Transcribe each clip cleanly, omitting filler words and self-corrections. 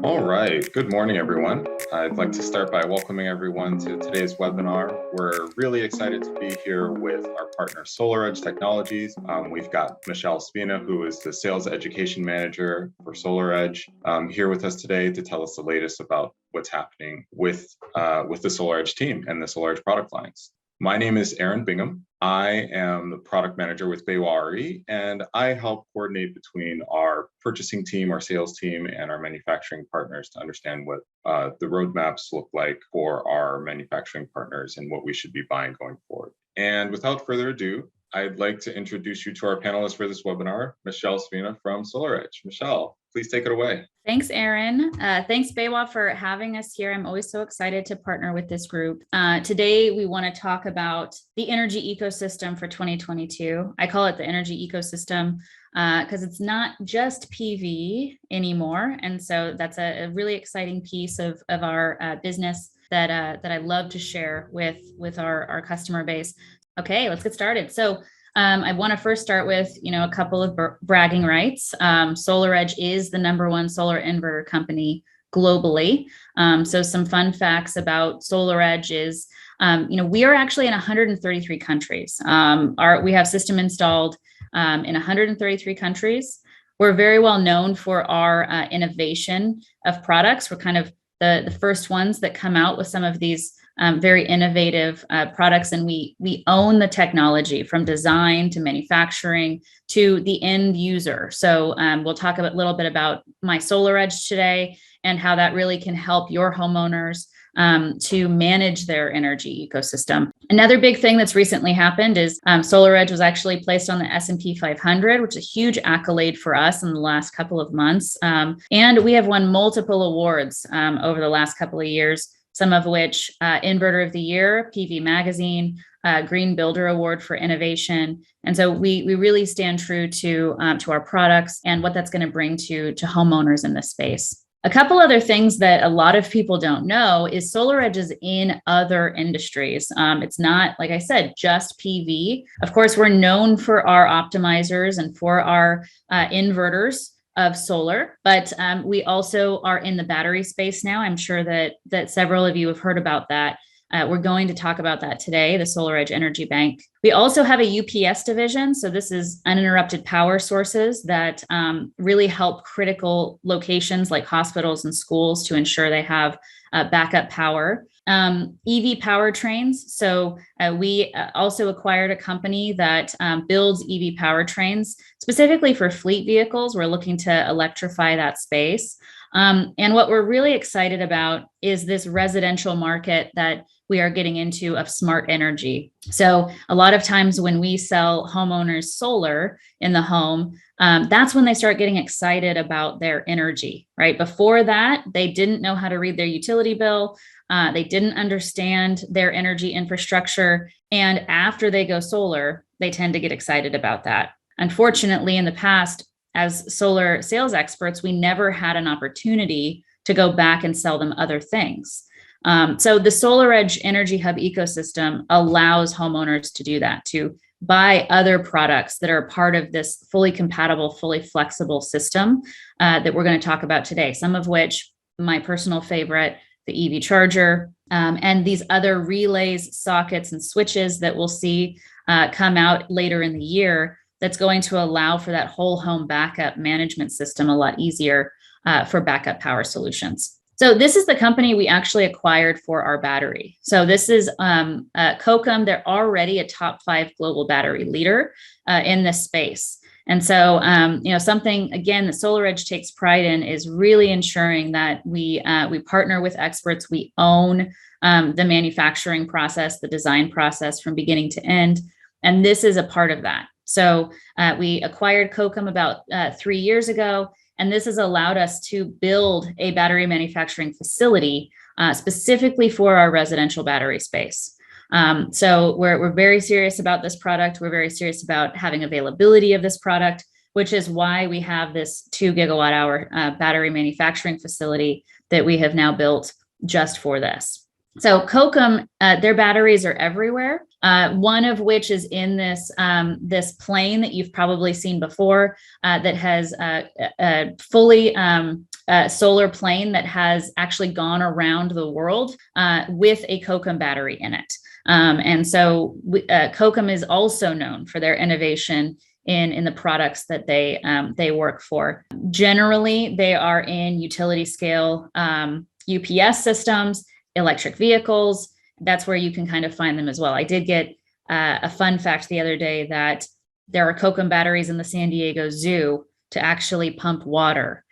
All right. Good morning, everyone. I'd like to start by welcoming everyone to today's webinar. We're really excited to be here with our partner, SolarEdge Technologies. We've got Michelle Spina, who is the Sales Education Manager for SolarEdge, here with us today to tell us the latest about what's happening with the SolarEdge team and the SolarEdge product lines. My name is Aaron Bingham. I am the product manager with BayWa, and I help coordinate between our purchasing team, our sales team, and our manufacturing partners to understand what the roadmaps look like for our manufacturing partners and what we should be buying going forward. And without further ado, I'd like to introduce you to our panelist for this webinar, Michelle Spina from SolarEdge. Michelle, please take it away. Thanks, Aaron. Thanks, BayWa, for having us here. I'm always so excited to partner with this group. Today, we want to talk about the energy ecosystem for 2022. I call it the energy ecosystem because it's not just PV anymore. And so that's a really exciting piece of our business that I love to share with our customer base. Okay, let's get started. So I want to first start with, a couple of bragging rights. SolarEdge is the #1 solar inverter company globally. So some fun facts about SolarEdge is, we are actually in 133 countries. We have system installed in 133 countries. We're very well known for our innovation of products. We're kind of the first ones that come out with some of these very innovative products, and we own the technology from design to manufacturing to the end user. So we'll talk a little bit about MySolarEdge today and how that really can help your homeowners to manage their energy ecosystem. Another big thing that's recently happened is SolarEdge was actually placed on the S&P 500, which is a huge accolade for us in the last couple of months. And we have won multiple awards over the last couple of years, some of which Inverter of the Year, PV Magazine, Green Builder Award for Innovation. And so we really stand true to our products and what that's going to bring to homeowners in this space. A couple other things that a lot of people don't know is SolarEdge is in other industries. It's not, like I said, just PV. Of course, we're known for our optimizers and for our inverters of solar, but we also are in the battery space now. I'm sure that several of you have heard about that. We're going to talk about that today, the SolarEdge Energy Bank. We also have a UPS division. So this is uninterrupted power sources that really help critical locations like hospitals and schools to ensure they have backup power. EV powertrains. So we also acquired a company that builds EV powertrains specifically for fleet vehicles. We're looking to electrify that space. And what we're really excited about is this residential market that we are getting into of smart energy. So a lot of times when we sell homeowners solar in the home, that's when they start getting excited about their energy, right? Before that, they didn't know how to read their utility bill. They didn't understand their energy infrastructure. And after they go solar, they tend to get excited about that. Unfortunately, in the past, as solar sales experts, we never had an opportunity to go back and sell them other things. So the SolarEdge Energy Hub ecosystem allows homeowners to do that, to buy other products that are part of this fully compatible, fully flexible system that we're going to talk about today, some of which, my personal favorite, the EV charger, and these other relays, sockets, and switches that we'll see come out later in the year that's going to allow for that whole home backup management system a lot easier for backup power solutions. So this is the company we actually acquired for our battery. So this is Kokam. They're already a top 5 global battery leader in this space. And so, something, again, that SolarEdge takes pride in is really ensuring that we partner with experts. We own the manufacturing process, the design process from beginning to end. And this is a part of that. So we acquired Kokam about 3 years ago. And this has allowed us to build a battery manufacturing facility specifically for our residential battery space. So we're very serious about this product. We're very serious about having availability of this product, which is why we have this 2 gigawatt hour battery manufacturing facility that we have now built just for this. So Kokam, their batteries are everywhere. One of which is in this this plane that you've probably seen before that has fully solar plane that has actually gone around the world with a Kokam battery in it. And so Kokam is also known for their innovation in the products that they work for. Generally, they are in utility scale UPS systems, electric vehicles. That's where you can kind of find them as well. I did get a fun fact the other day that there are Kokam batteries in the San Diego Zoo to actually pump water.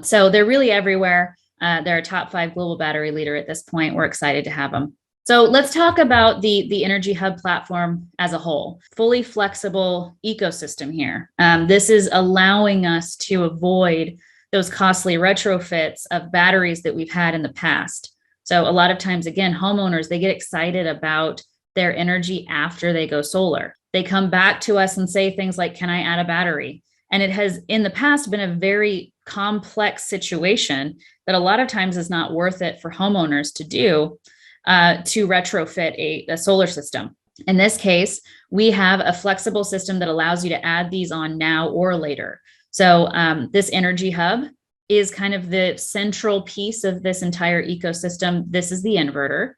So they're really everywhere. They're a top 5 global battery leader at this point. We're excited to have them. So let's talk about the Energy Hub platform as a whole. Fully flexible ecosystem here. This is allowing us to avoid those costly retrofits of batteries that we've had in the past. So a lot of times, again, homeowners, they get excited about their energy after they go solar. They come back to us and say things like, can I add a battery? And it has in the past been a very complex situation that a lot of times is not worth it for homeowners to do to retrofit a solar system. In this case, we have a flexible system that allows you to add these on now or later. So this Energy Hub is kind of the central piece of this entire ecosystem. This is the inverter.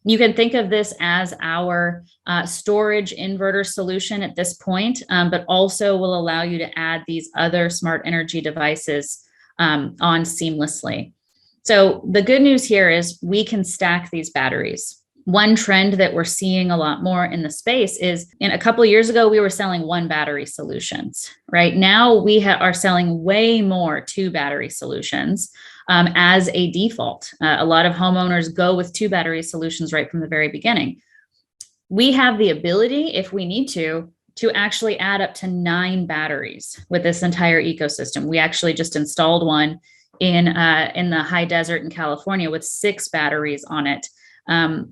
You can think of this as our storage inverter solution at this point, but also will allow you to add these other smart energy devices on seamlessly. So the good news here is we can stack these batteries. One trend that we're seeing a lot more in the space is in a couple of years ago, we were selling 1 battery solutions. Right now, we are selling way more 2 battery solutions as a default. A lot of homeowners go with 2 battery solutions right from the very beginning. We have the ability, if we need to actually add up to 9 batteries with this entire ecosystem. We actually just installed one in the high desert in California with 6 batteries on it.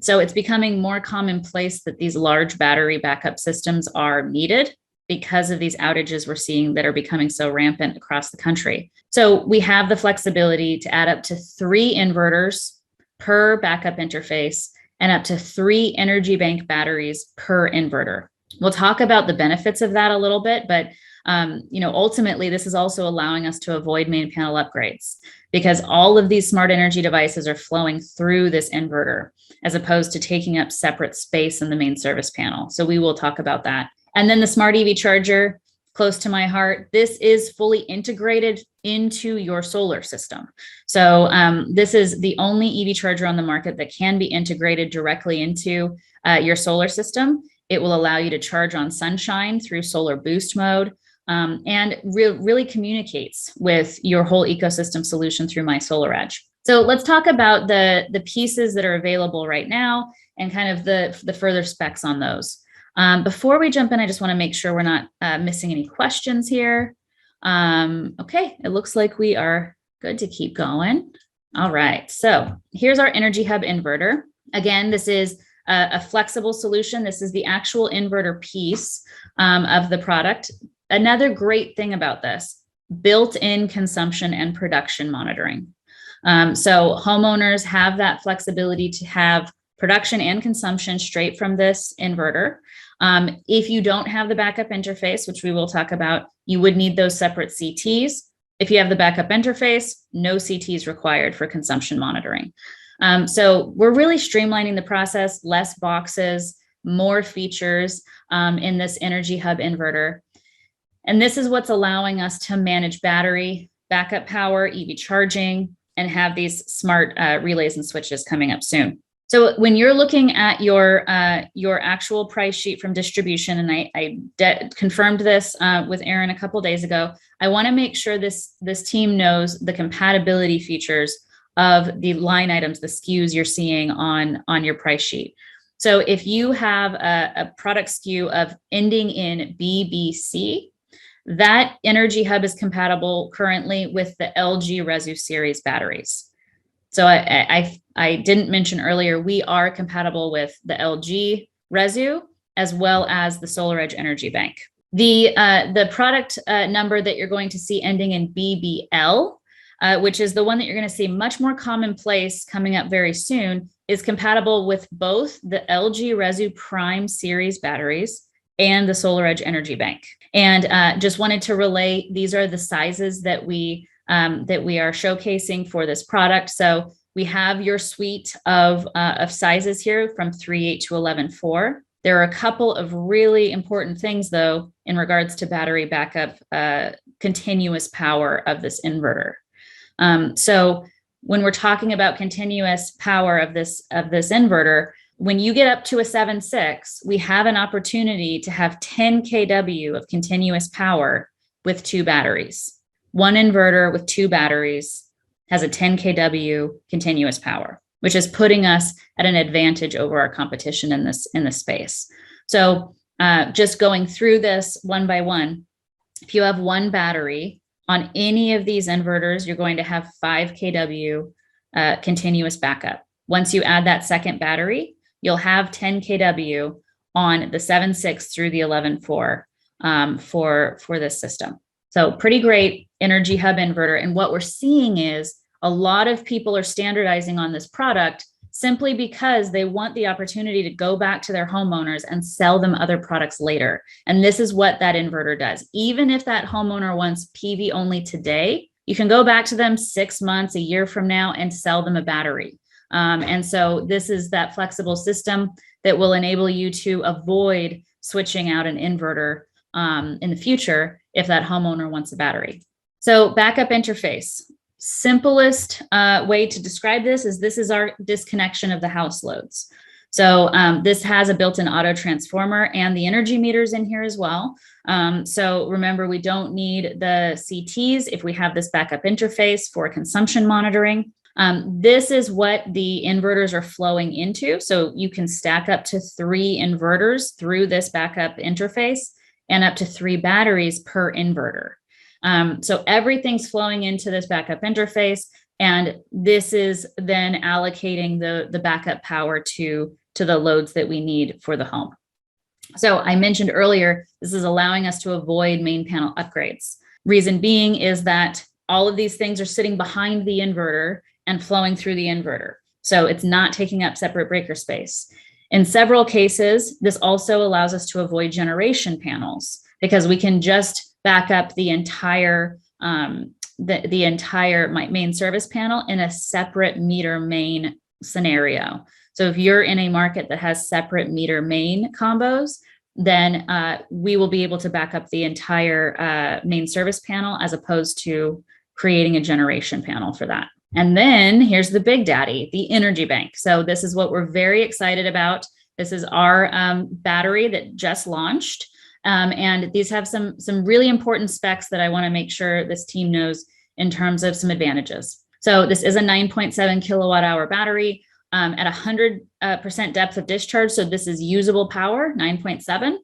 So it's becoming more commonplace that these large battery backup systems are needed because of these outages we're seeing that are becoming so rampant across the country. So we have the flexibility to add up to 3 inverters per backup interface and up to 3 energy bank batteries per inverter. We'll talk about the benefits of that a little bit, but ultimately, this is also allowing us to avoid main panel upgrades because all of these smart energy devices are flowing through this inverter as opposed to taking up separate space in the main service panel. So we will talk about that. And then the smart EV charger, close to my heart, this is fully integrated into your solar system. So this is the only EV charger on the market that can be integrated directly into your solar system. It will allow you to charge on sunshine through solar boost mode. And really communicates with your whole ecosystem solution through MySolarEdge. So let's talk about the pieces that are available right now and kind of the further specs on those. Before we jump in, I just want to make sure we're not missing any questions here. Okay, it looks like we are good to keep going. All right, so here's our Energy Hub inverter. Again, this is a flexible solution. This is the actual inverter piece of the product. Another great thing about this, built-in consumption and production monitoring. So homeowners have that flexibility to have production and consumption straight from this inverter. If you don't have the backup interface, which we will talk about, you would need those separate CTs. If you have the backup interface, no CTs required for consumption monitoring. So we're really streamlining the process, less boxes, more features in this Energy Hub inverter. And this is what's allowing us to manage battery, backup power, EV charging, and have these smart relays and switches coming up soon. So when you're looking at your actual price sheet from distribution, and I confirmed this with Aaron a couple of days ago, I want to make sure this team knows the compatibility features of the line items, the SKUs you're seeing on your price sheet. So if you have a product SKU of ending in BBC, that Energy Hub is compatible currently with the LG Resi series batteries. So I didn't mention earlier, we are compatible with the LG Resi as well as the SolarEdge Energy Bank. The product number that you're going to see ending in BBL, which is the one that you're going to see much more commonplace coming up very soon, is compatible with both the LG Resi Prime series batteries and the SolarEdge Energy Bank. And just wanted to relay, these are the sizes that we that we are showcasing for this product. So we have your suite of sizes here from 3.8 to 11.4. There are a couple of really important things, though, in regards to battery backup, continuous power of this inverter. So when we're talking about continuous power of this inverter, when you get up to a 7.6, we have an opportunity to have 10 kW of continuous power with 2 batteries. One inverter with 2 batteries has a 10 kW continuous power, which is putting us at an advantage over our competition in this space. So just going through this one by one, if you have 1 battery on any of these inverters, you're going to have 5 kW continuous backup. Once you add that second battery, you'll have 10 kW on the 7.6 through the 11.4 for this system. So pretty great Energy Hub inverter. And what we're seeing is a lot of people are standardizing on this product simply because they want the opportunity to go back to their homeowners and sell them other products later. And this is what that inverter does. Even if that homeowner wants PV only today, you can go back to them 6 months, a year from now, and sell them a battery. And so this is that flexible system that will enable you to avoid switching out an inverter in the future if that homeowner wants a battery. So backup interface. Simplest way to describe this is our disconnection of the house loads. So this has a built-in auto transformer and the energy meters in here as well. So remember, we don't need the CTs if we have this backup interface for consumption monitoring. This is what the inverters are flowing into. So you can stack up to 3 inverters through this backup interface and up to 3 batteries per inverter. So everything's flowing into this backup interface, and this is then allocating the backup power to the loads that we need for the home. So I mentioned earlier, this is allowing us to avoid main panel upgrades. Reason being is that all of these things are sitting behind the inverter and flowing through the inverter. So it's not taking up separate breaker space. In several cases, this also allows us to avoid generation panels because we can just back up the entire the entire main service panel in a separate meter main scenario. So if you're in a market that has separate meter main combos, then we will be able to back up the entire main service panel as opposed to creating a generation panel for that. And then here's the big daddy, the energy bank. So this is what we're very excited about. This is our battery that just launched. And these have some really important specs that I want to make sure this team knows in terms of some advantages. So this is a 9.7 kilowatt hour battery at 100% depth of discharge. So this is usable power, 9.7.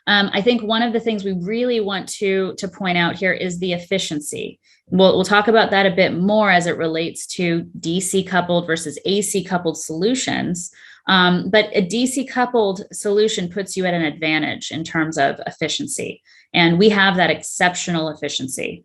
I think one of the things we really want to point out here is the efficiency. We'll talk about that a bit more as it relates to DC coupled versus AC coupled solutions. But a DC coupled solution puts you at an advantage in terms of efficiency. And we have that exceptional efficiency.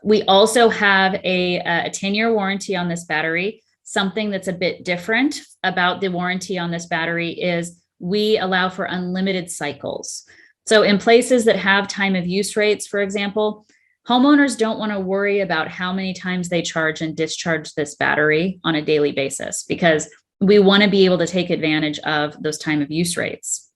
We also have a 10-year warranty on this battery. Something that's a bit different about the warranty on this battery is we allow for unlimited cycles. So in places that have time of use rates, for example, homeowners don't want to worry about how many times they charge and discharge this battery on a daily basis because we want to be able to take advantage of those time of use rates.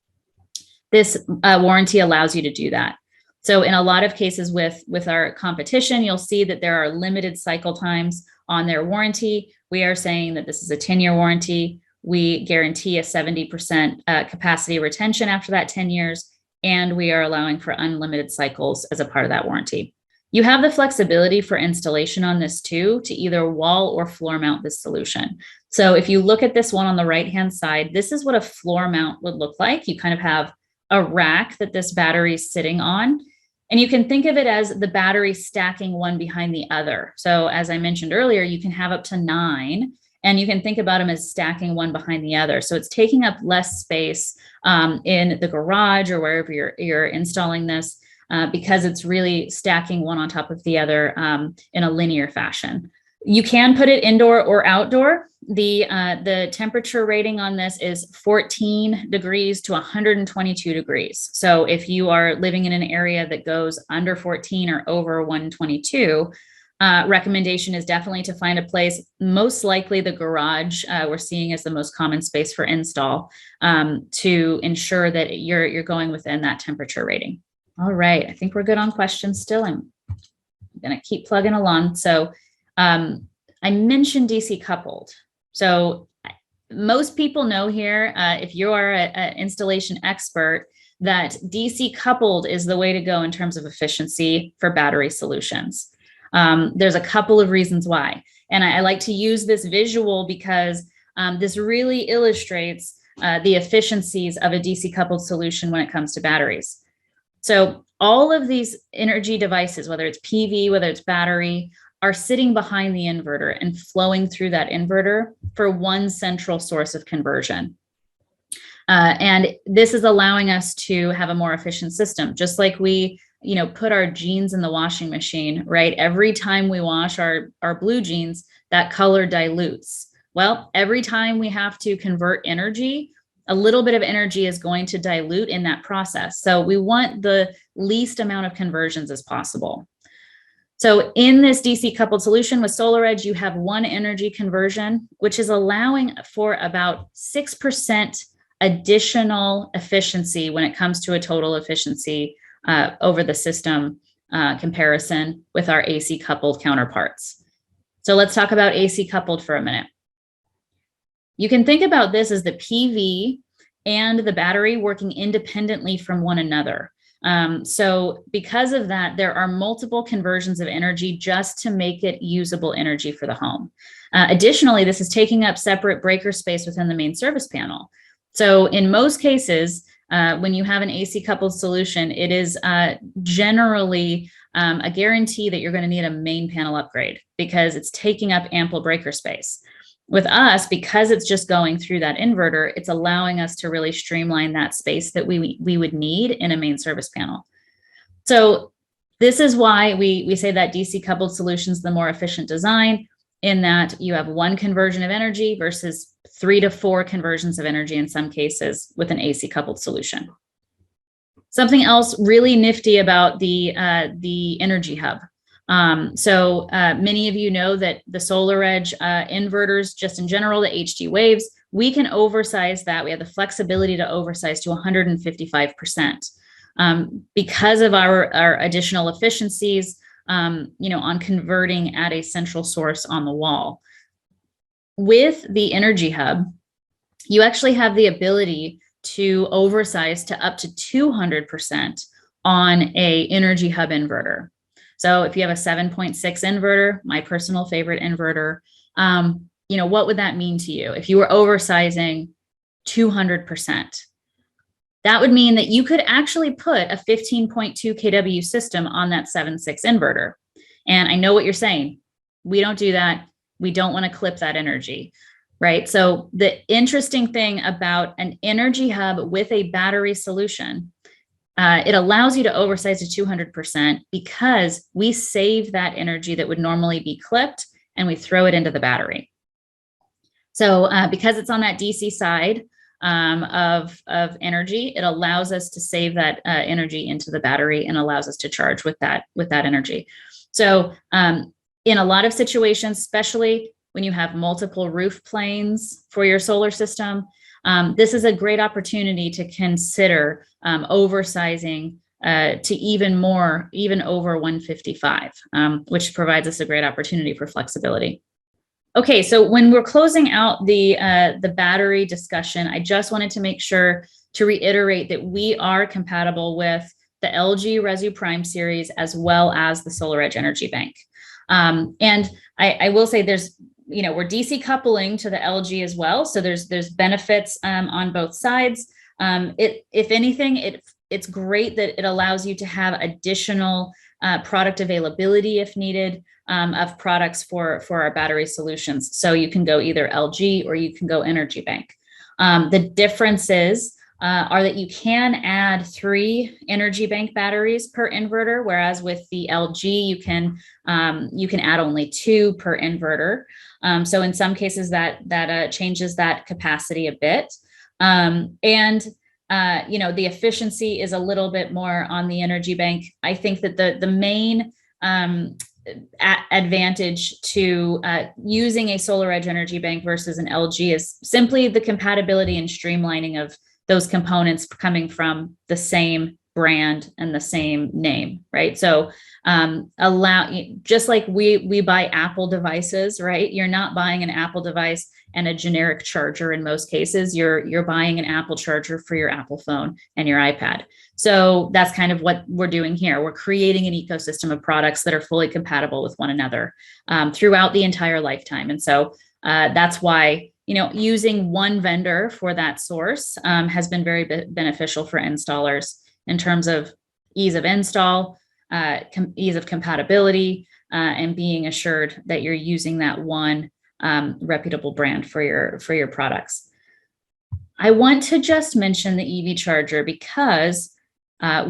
This warranty allows you to do that. So in a lot of cases with our competition, you'll see that there are limited cycle times on their warranty. We are saying that this is a 10-year warranty. We guarantee a 70% capacity retention after that 10 years, and we are allowing for unlimited cycles as a part of that warranty. You have the flexibility for installation on this too, to either wall or floor mount this solution. So if you look at this one on the right-hand side, this is what a floor mount would look like. You kind of have a rack that this battery is sitting on, and you can think of it as the battery stacking one behind the other. So as I mentioned earlier, you can have up to 9, and you can think about them as stacking one behind the other. So it's taking up less space in the garage or wherever you're installing this because it's really stacking one on top of the other in a linear fashion. You can put it indoor or outdoor. The temperature rating on this is 14 degrees to 122 degrees. So if you are living in an area that goes under 14 or over 122, recommendation is definitely to find a place, most likely the garage, we're seeing as the most common space for install, to ensure that you're going within that temperature rating. All right, I think we're good on questions still. I'm going to keep plugging along. So I mentioned DC coupled. So most people know here, if you are an installation expert, that DC coupled is the way to go in terms of efficiency for battery solutions. There's a couple of reasons why. And I like to use this visual because this really illustrates the efficiencies of a DC coupled solution when it comes to batteries. So all of these energy devices, whether it's PV, whether it's battery, are sitting behind the inverter and flowing through that inverter for one central source of conversion. And this is allowing us to have a more efficient system, just like we put our jeans in the washing machine, right? Every time we wash our blue jeans, that color dilutes. Well, every time we have to convert energy, a little bit of energy is going to dilute in that process. So we want the least amount of conversions as possible. So in this DC coupled solution with SolarEdge, you have one energy conversion, which is allowing for about 6% additional efficiency when it comes to a total efficiency over the system comparison with our AC coupled counterparts. So let's talk about AC coupled for a minute. You can think about this as the PV and the battery working independently from one another. So because of that, there are multiple conversions of energy just to make it usable energy for the home. Additionally, this is taking up separate breaker space within the main service panel. So in most cases, when you have an AC coupled solution, it is generally a guarantee that you're going to need a main panel upgrade because it's taking up ample breaker space. With us, because it's just going through that inverter, it's allowing us to really streamline that space that we would need in a main service panel. So this is why we say that DC coupled solution is the more efficient design, in that you have one conversion of energy versus 3 to 4 conversions of energy in some cases with an AC coupled solution. Something else really nifty about the Energy Hub. So many of you know that the SolarEdge inverters, just in general, the HD waves, we can oversize that. We have the flexibility to oversize to 155%. Because of our additional efficiencies, on converting at a central source on the wall. With the Energy Hub, you actually have the ability to oversize to up to 200% on a Energy Hub inverter. So if you have a 7.6 inverter, my personal favorite inverter, what would that mean to you? If you were oversizing 200%, that would mean that you could actually put a 15.2 kW system on that 7.6 inverter. And I know what you're saying. We don't do that. We don't want to clip that energy, right? So the interesting thing about an Energy Hub with a battery solution, it allows you to oversize to 200% because we save that energy that would normally be clipped and we throw it into the battery. So because it's on that DC side of energy, it allows us to save that energy into the battery and allows us to charge with that energy. So in a lot of situations, especially when you have multiple roof planes for your solar system, this is a great opportunity to consider oversizing to even over 155, which provides us a great opportunity for flexibility. Okay, so when we're closing out the battery discussion, I just wanted to make sure to reiterate that we are compatible with the LG Resi Prime series as well as the SolarEdge Energy Bank. And I will say we're DC coupling to the LG as well. So there's benefits on both sides. If anything, it's great that it allows you to have additional product availability if needed of products for our battery solutions. So you can go either LG or you can go Energy Bank. The differences are that you can add 3 Energy Bank batteries per inverter, whereas with the LG you can add only 2 per inverter. So in some cases that changes that capacity a bit. The efficiency is a little bit more on the Energy Bank. I think that the main advantage to using a SolarEdge Energy Bank versus an LG is simply the compatibility and streamlining of those components coming from the same brand and the same name, right? So just like we buy Apple devices, right? You're not buying an Apple device and a generic charger in most cases. You're buying an Apple charger for your Apple phone and your iPad. So that's kind of what we're doing here. We're creating an ecosystem of products that are fully compatible with one another throughout the entire lifetime. And so that's why, using one vendor for that source has been very beneficial for installers in terms of ease of install, ease of compatibility, and being assured that you're using that one reputable brand for your products. I want to just mention the EV charger because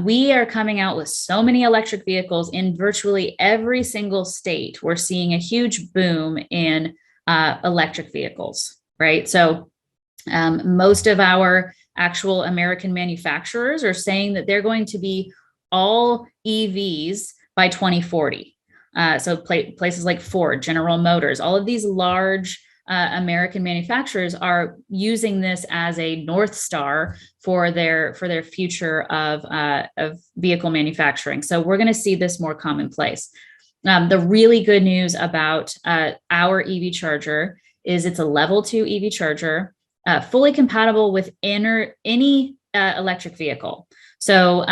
we are coming out with so many electric vehicles in virtually every single state. We're seeing a huge boom in electric vehicles, right? So most of our actual American manufacturers are saying that they're going to be all EVs by 2040. So places like Ford, General Motors, all of these large American manufacturers are using this as a North Star for their future of vehicle manufacturing. So we're going to see this more commonplace. The really good news about our EV charger is it's a level 2 EV charger, fully compatible with any electric vehicle. So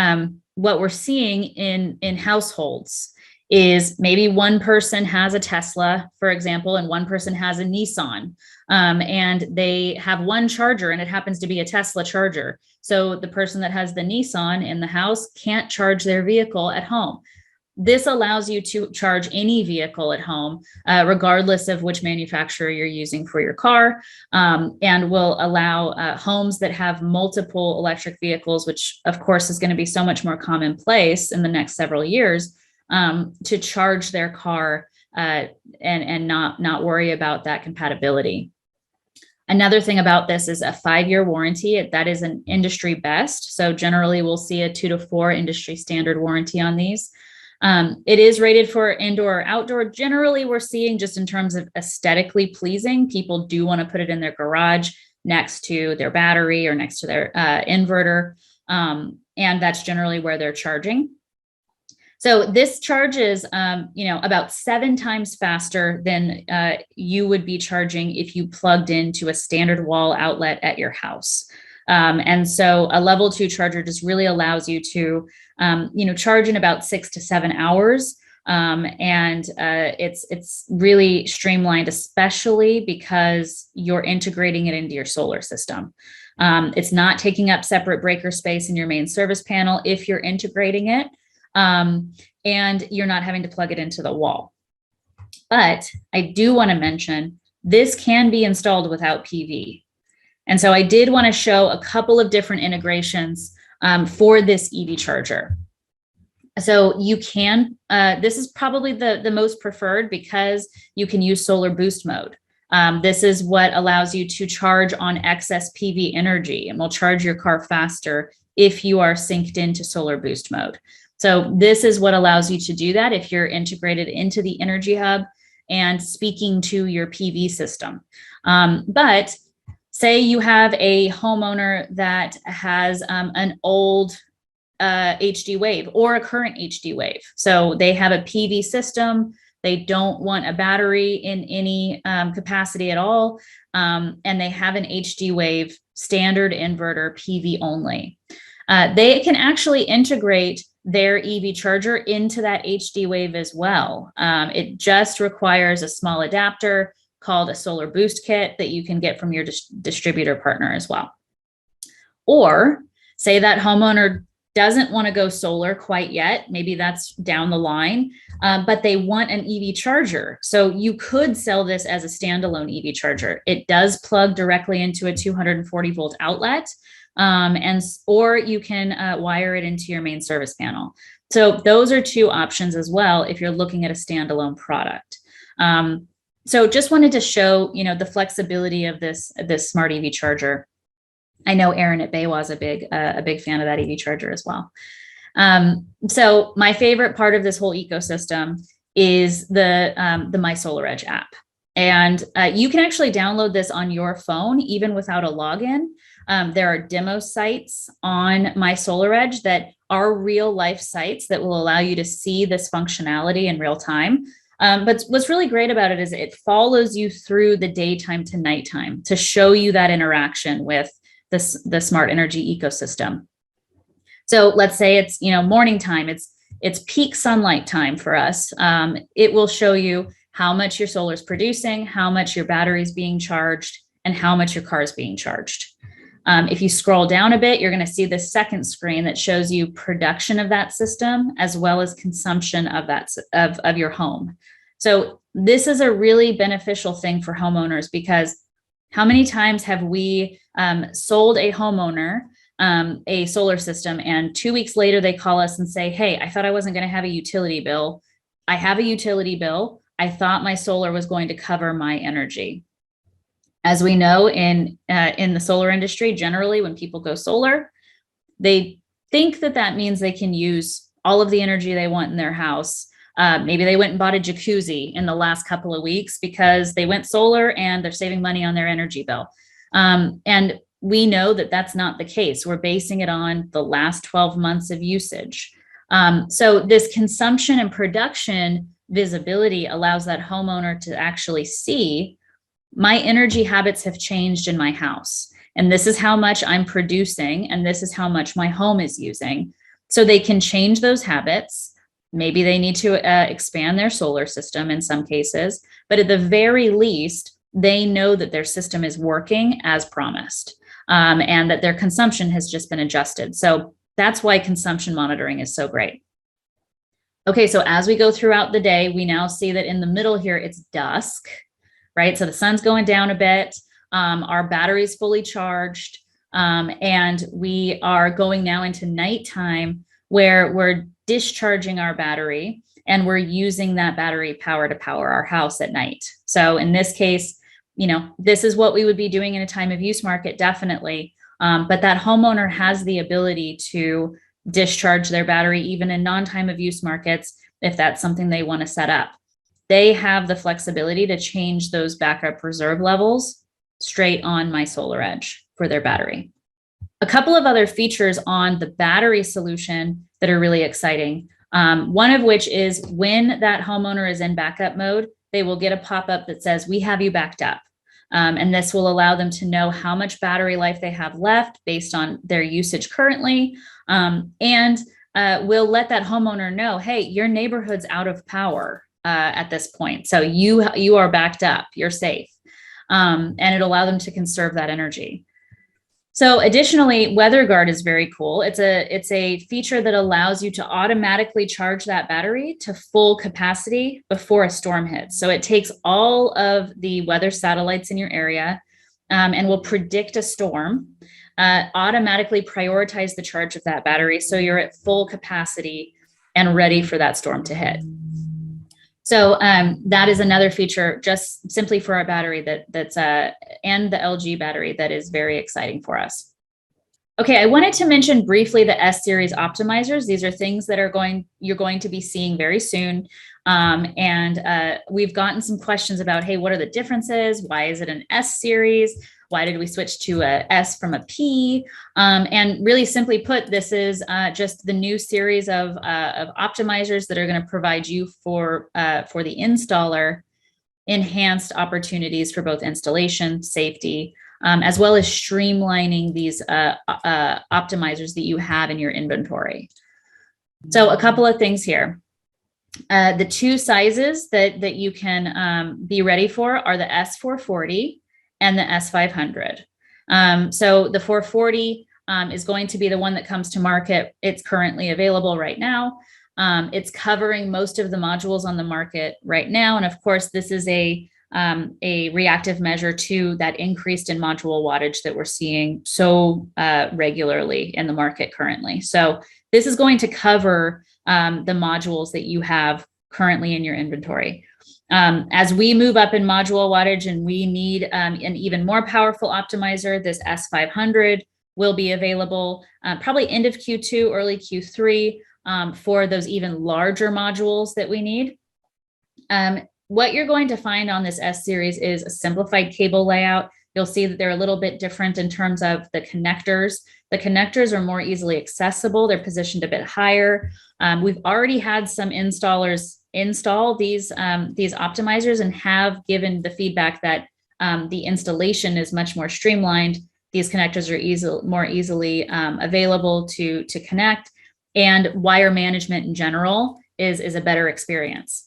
what we're seeing in households is maybe one person has a Tesla, for example, and one person has a Nissan, and they have one charger and it happens to be a Tesla charger. So the person that has the Nissan in the house can't charge their vehicle at home. This allows you to charge any vehicle at home, regardless of which manufacturer you're using for your car, and will allow homes that have multiple electric vehicles, which of course is going to be so much more commonplace in the next several years, to charge their car and not worry about that compatibility. Another thing about this is a 5-year warranty. That is an industry best. So generally we'll see a 2 to 4 industry standard warranty on these. It is rated for indoor or outdoor. Generally, we're seeing just in terms of aesthetically pleasing, people do want to put it in their garage next to their battery or next to their inverter. And that's generally where they're charging. So this charges, about 7 times faster than you would be charging if you plugged into a standard wall outlet at your house. And so a level 2 charger just really allows you to, charge in about 6 to 7 hours. And it's really streamlined, especially because you're integrating it into your solar system. It's not taking up separate breaker space in your main service panel if you're integrating it, and you're not having to plug it into the wall. But I do want to mention this can be installed without PV. And so I did want to show a couple of different integrations for this EV charger. So you can, this is probably the most preferred because you can use solar boost mode. This is what allows you to charge on excess PV energy and will charge your car faster if you are synced into solar boost mode. So this is what allows you to do that if you're integrated into the Energy Hub and speaking to your PV system. But say you have a homeowner that has an old HD wave or a current HD wave. So they have a PV system. They don't want a battery in any capacity at all. And they have an HD wave standard inverter PV only. They can actually integrate their EV charger into that HD wave as well. It just requires a small adapter called a solar boost kit that you can get from your distributor partner as well. Or say that homeowner doesn't want to go solar quite yet, maybe that's down the line, but they want an EV charger. So you could sell this as a standalone EV charger. It does plug directly into a 240 volt outlet, or you can wire it into your main service panel. So those are 2 options as well if you're looking at a standalone product. So just wanted to show, the flexibility of this smart EV charger. I know Aaron at BayWa is a big fan of that EV charger as well. So my favorite part of this whole ecosystem is the MySolarEdge app. And you can actually download this on your phone, even without a login. There are demo sites on MySolarEdge that are real life sites that will allow you to see this functionality in real time. But what's really great about it is it follows you through the daytime to nighttime to show you that interaction with the smart energy ecosystem. So let's say it's, morning time, it's peak sunlight time for us. It will show you how much your solar is producing, how much your battery is being charged, and how much your car is being charged. If you scroll down a bit, you're going to see the second screen that shows you production of that system as well as consumption of that of your home. So this is a really beneficial thing for homeowners, because how many times have we sold a homeowner a solar system, and 2 weeks later they call us and say, hey, I thought I wasn't going to have a utility bill. I have a utility bill. I thought my solar was going to cover my energy. As we know, in the solar industry, generally, when people go solar, they think that means they can use all of the energy they want in their house. Maybe they went and bought a jacuzzi in the last couple of weeks because they went solar and they're saving money on their energy bill. And we know that that's not the case. We're basing it on the last 12 months of usage. So this consumption and production visibility allows that homeowner to actually see, my energy habits have changed in my house, and this is how much I'm producing, and this is how much my home is using. So they can change those habits. Maybe they need to expand their solar system in some cases, but at the very least, they know that their system is working as promised, and that their consumption has just been adjusted. So that's why consumption monitoring is so great. Okay, so as we go throughout the day, we now see that in the middle here, it's dusk, right? So the sun's going down a bit, our battery's fully charged, and we are going now into nighttime, where we're discharging our battery and we're using that battery power to power our house at night. So in this case, this is what we would be doing in a time of use market, definitely. But that homeowner has the ability to discharge their battery even in non-time of use markets if that's something they want to set up. They have the flexibility to change those backup reserve levels straight on MySolarEdge for their battery. A couple of other features on the battery solution that are really exciting. One of which is when that homeowner is in backup mode, they will get a pop-up that says, we have you backed up. And this will allow them to know how much battery life they have left based on their usage currently. And we'll let that homeowner know, hey, your neighborhood's out of power at this point. So you are backed up, you're safe. And it'll allow them to conserve that energy. So additionally, WeatherGuard is very cool. It's a feature that allows you to automatically charge that battery to full capacity before a storm hits. So it takes all of the weather satellites in your area and will predict a storm, automatically prioritize the charge of that battery so you're at full capacity and ready for that storm to hit. So that is another feature just simply for our battery that's and the LG battery that is very exciting for us. Okay, I wanted to mention briefly the S-Series optimizers. These are things that you're going to be seeing very soon. And we've gotten some questions about, hey, what are the differences? Why is it an S-Series? Why did we switch to a S from a P? And really simply put, this is just the new series of optimizers that are going to provide you for the installer enhanced opportunities for both installation, safety, as well as streamlining these optimizers that you have in your inventory. So a couple of things here. The two sizes that you can be ready for are the S440 and the S500. So the 440 is going to be the one that comes to market. It's currently available right now. It's covering most of the modules on the market right now. And of course, this is a reactive measure to that increased in module wattage that we're seeing so regularly in the market currently. So this is going to cover the modules that you have currently in your inventory. As we move up in module wattage and we need an even more powerful optimizer, this S500 will be available probably end of Q2, early Q3 for those even larger modules that we need. What you're going to find on this S series is a simplified cable layout. You'll see that they're a little bit different in terms of the connectors. The connectors are more easily accessible. They're positioned a bit higher. We've already had some installers install these optimizers and have given the feedback that the installation is much more streamlined. These connectors are more easily available to connect, and wire management in general is a better experience.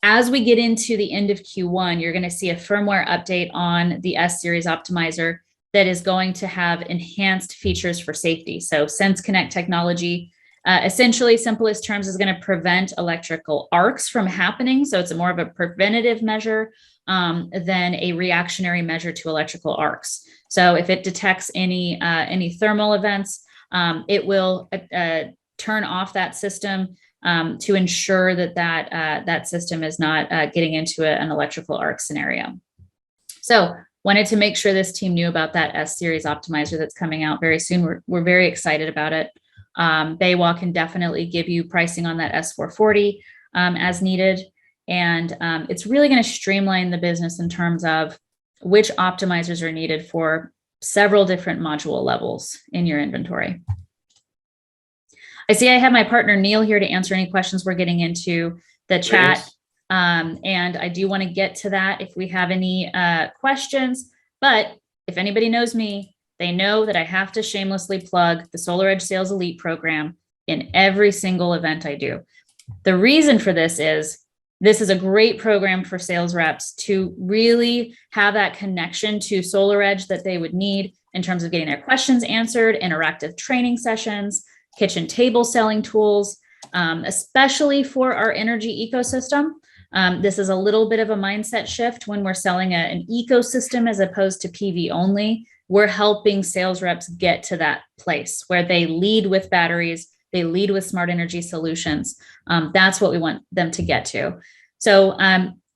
As we get into the end of Q1, you're going to see a firmware update on the S series optimizer that is going to have enhanced features for safety. So Sense Connect technology, essentially simplest terms, is going to prevent electrical arcs from happening. So it's more of a preventative measure than a reactionary measure to electrical arcs. So if it detects any thermal events, it will turn off that system to ensure that system is not getting into an electrical arc scenario. So wanted to make sure this team knew about that S series optimizer that's coming out very soon. We're very excited about it. BayWa can definitely give you pricing on that S440 as needed. And it's really going to streamline the business in terms of which optimizers are needed for several different module levels in your inventory. I see I have my partner Neil here to answer any questions we're getting into the chat. And I do want to get to that if we have any questions. But if anybody knows me, they know that I have to shamelessly plug the SolarEdge Sales Elite program in every single event I do. The reason for this is a great program for sales reps to really have that connection to SolarEdge that they would need in terms of getting their questions answered, interactive training sessions, kitchen table selling tools, especially for our energy ecosystem. This is a little bit of a mindset shift when we're selling an ecosystem as opposed to PV only. We're helping sales reps get to that place where they lead with batteries, they lead with smart energy solutions. That's what we want them to get to. So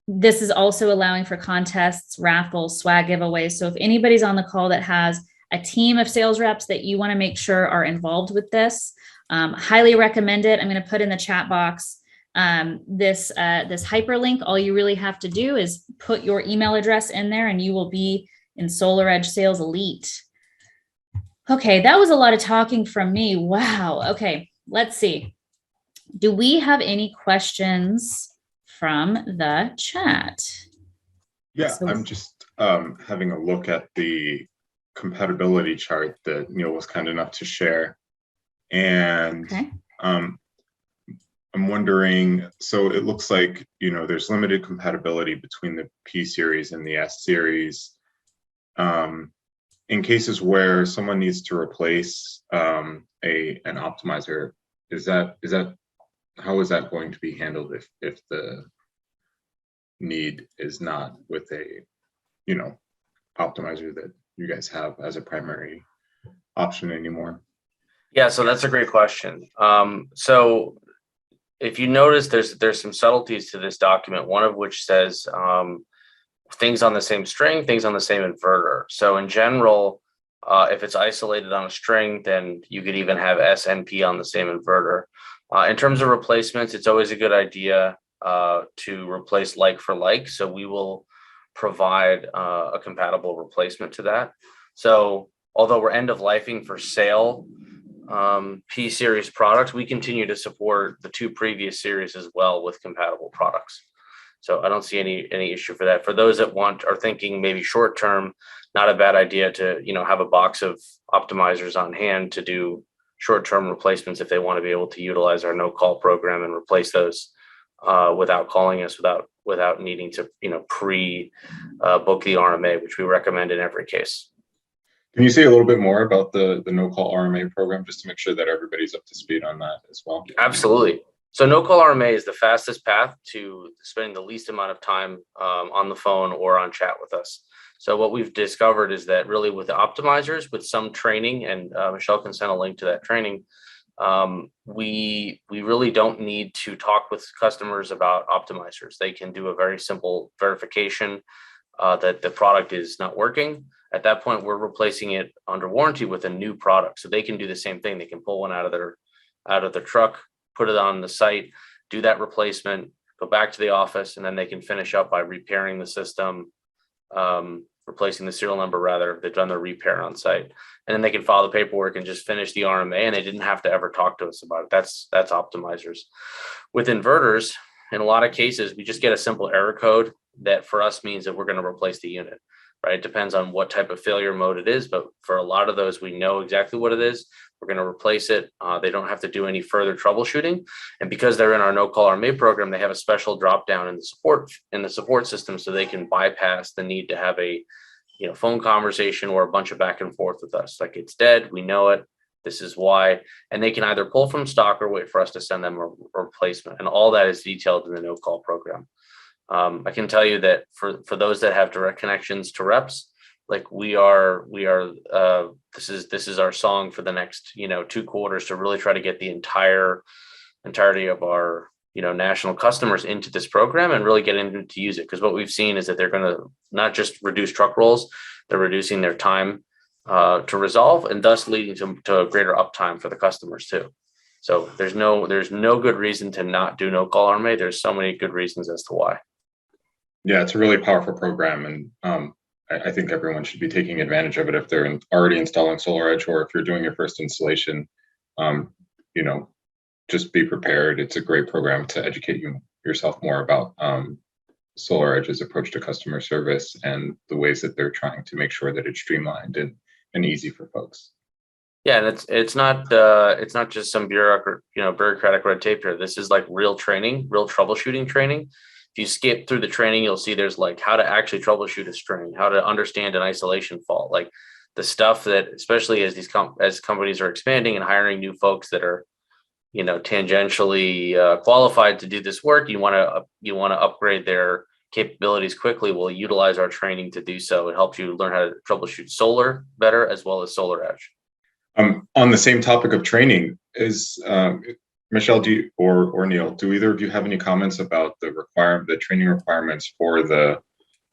this is also allowing for contests, raffles, swag giveaways. So if anybody's on the call that has a team of sales reps that you want to make sure are involved with this, highly recommend it. I'm going to put in the chat box this hyperlink. All you really have to do is put your email address in there and you will be in SolarEdge Sales Elite. Okay, that was a lot of talking from me. Wow. Okay, let's see. Do we have any questions from the chat? Yeah, so I'm just having a look at the compatibility chart that Neil was kind enough to share. And okay. I'm wondering, so it looks like, there's limited compatibility between the P series and the S series. In cases where someone needs to replace an optimizer, how is that going to be handled if the need is not with a optimizer that you guys have as a primary option anymore? Yeah, so that's a great question. So if you notice, there's some subtleties to this document, one of which says things on the same string, things on the same inverter. So in general, if it's isolated on a string, then you could even have S and P on the same inverter. In terms of replacements, it's always a good idea to replace like for like. So we will provide a compatible replacement to that. So although we're end of lifing for sale P series products, we continue to support the two previous series as well with compatible products. So I don't see any issue for that. For those that are thinking maybe short term, not a bad idea to have a box of optimizers on hand to do short term replacements if they want to be able to utilize our no call program and replace those without calling us, without needing to pre book the RMA, which we recommend in every case. Can you say a little bit more about the no-call RMA program, just to make sure that everybody's up to speed on that as well? Absolutely. So no-call RMA is the fastest path to spending the least amount of time on the phone or on chat with us. So what we've discovered is that really with the optimizers, with some training, and Michelle can send a link to that training, we really don't need to talk with customers about optimizers. They can do a very simple verification that the product is not working. At that point, we're replacing it under warranty with a new product. So they can do the same thing. They can pull one out of their truck, put it on the site, do that replacement, go back to the office, and then they can finish up by repairing the system, replacing the serial number rather. They've done the repair on site, and then they can file the paperwork and just finish the RMA, and they didn't have to ever talk to us about it. That's optimizers. With inverters, in a lot of cases, we just get a simple error code that for us means that we're going to replace the unit, right? It depends on what type of failure mode it is, but for a lot of those, we know exactly what it is. We're going to replace it. They don't have to do any further troubleshooting. And because they're in our no-call RMA program, they have a special drop down in the support system, so they can bypass the need to have a phone conversation or a bunch of back and forth with us. Like, it's dead, we know it, this is why. And they can either pull from stock or wait for us to send them a replacement. And all that is detailed in the no-call program. I can tell you that for those that have direct connections to reps, like this is our song for the next 2 quarters, to really try to get the entirety of our national customers into this program and really get into to use it. Because what we've seen is that they're going to not just reduce truck rolls, they're reducing their time to resolve, and thus leading to a greater uptime for the customers too. So there's no good reason to not do no call RMA. There's so many good reasons as to why. Yeah, it's a really powerful program, and I think everyone should be taking advantage of it if they're already installing SolarEdge, or if you're doing your first installation. Just be prepared. It's a great program to educate yourself more about SolarEdge's approach to customer service and the ways that they're trying to make sure that it's streamlined and easy for folks. Yeah, and it's not just some bureaucratic red tape here. This is like real training, real troubleshooting training. If you skip through the training, you'll see there's like how to actually troubleshoot a string, how to understand an isolation fault, like the stuff that, especially as as companies are expanding and hiring new folks that are, tangentially qualified to do this work, you want to upgrade their capabilities quickly. We'll utilize our training to do so. It helps you learn how to troubleshoot solar better, as well as SolarEdge. On the same topic of training, is Michelle, or Neil, do either of you have any comments about the training requirements for the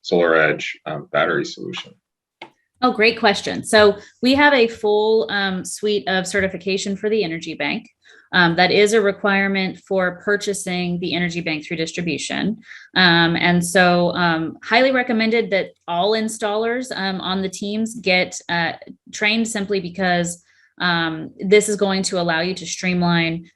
SolarEdge battery solution? Oh, great question. So we have a full suite of certification for the Energy Bank. That is a requirement for purchasing the Energy Bank through distribution. And so highly recommended that all installers on the teams get trained, simply because this is going to allow you to streamline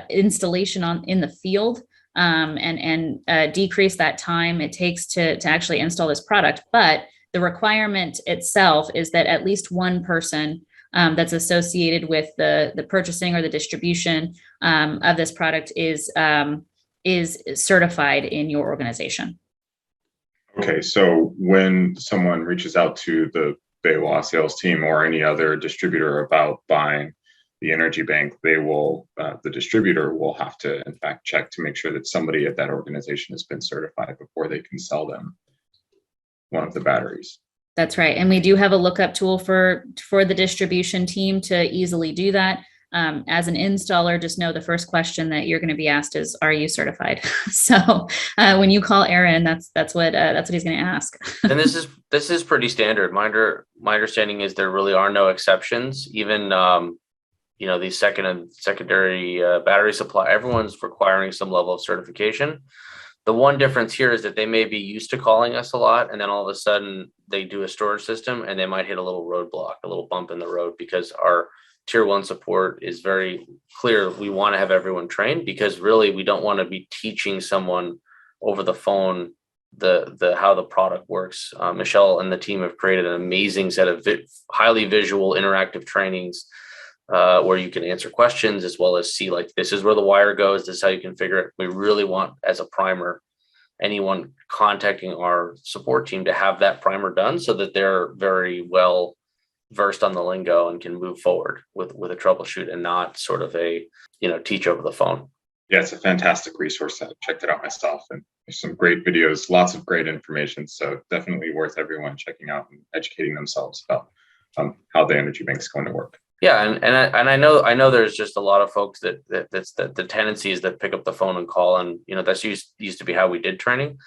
installation in the field and decrease that time it takes to actually install this product. But the requirement itself is that at least one person that's associated with the purchasing or the distribution of this product is certified in your organization. Okay, so when someone reaches out to the BayWa sales team or any other distributor about buying the Energy Bank, the distributor will have to, in fact, check to make sure that somebody at that organization has been certified before they can sell them one of the batteries. That's right. And we do have a lookup tool for the distribution team to easily do that. As an installer, just know the first question that you're going to be asked is, "Are you certified?" So when you call Aaron, that's what he's going to ask. And this is pretty standard. My understanding is there really are no exceptions. Even these secondary battery supply, everyone's requiring some level of certification. The one difference here is that they may be used to calling us a lot, and then all of a sudden they do a storage system and they might hit a little roadblock, a little bump in the road, because our tier 1 support is very clear. We want to have everyone trained, because really we don't want to be teaching someone over the phone the how the product works. Michelle and the team have created an amazing set of highly visual interactive trainings where you can answer questions as well as see, like, this is where the wire goes, this is how you configure it. We really want, as a primer, anyone contacting our support team to have that primer done, so that they're very well versed on the lingo and can move forward with a troubleshoot, and not sort of a teach over the phone. Yeah, it's a fantastic resource. I checked it out myself, and there's some great videos, lots of great information. So definitely worth everyone checking out and educating themselves about how the Energy Bank is going to work. Yeah, and I know there's just a lot of folks that's the tendency is that pick up the phone and call, and that's used to be how we did training.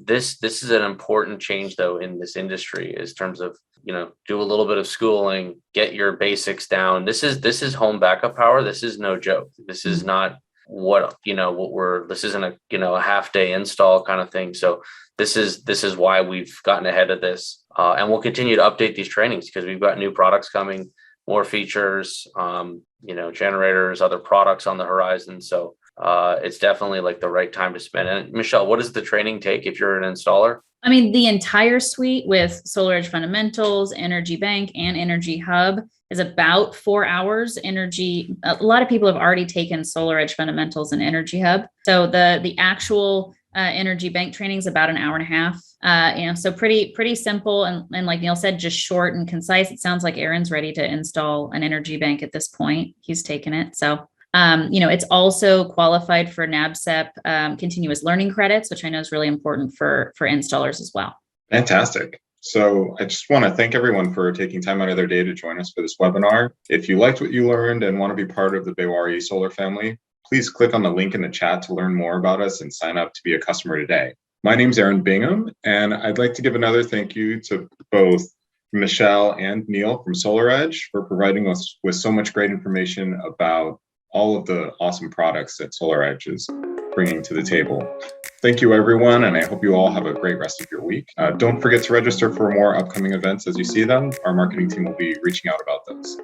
This is an important change, though, in this industry, in terms of do a little bit of schooling, get your basics down. This is home backup power. This is no joke. This is not what this isn't a half day install kind of thing. So this is why we've gotten ahead of this, and we'll continue to update these trainings because we've got new products coming, more features, generators, other products on the horizon. So it's definitely like the right time to spend. And Michelle, what does the training take if you're an installer? I mean, the entire suite with SolarEdge Fundamentals, Energy Bank, and Energy Hub is about 4 hours. A lot of people have already taken SolarEdge Fundamentals and Energy Hub. So the actual Energy Bank training is about an hour and a half. So pretty simple. And like Neil said, just short and concise. It sounds like Aaron's ready to install an Energy Bank at this point. He's taken it. So it's also qualified for NABCEP continuous learning credits, which I know is really important for installers as well. Fantastic. So I just want to thank everyone for taking time out of their day to join us for this webinar. If you liked what you learned and want to be part of the BayWa Solar family, please click on the link in the chat to learn more about us and sign up to be a customer today. My name's Aaron Bingham, and I'd like to give another thank you to both Michelle and Neil from SolarEdge for providing us with so much great information about all of the awesome products that SolarEdge is bringing to the table. Thank you, everyone, and I hope you all have a great rest of your week. Don't forget to register for more upcoming events as you see them. Our marketing team will be reaching out about those.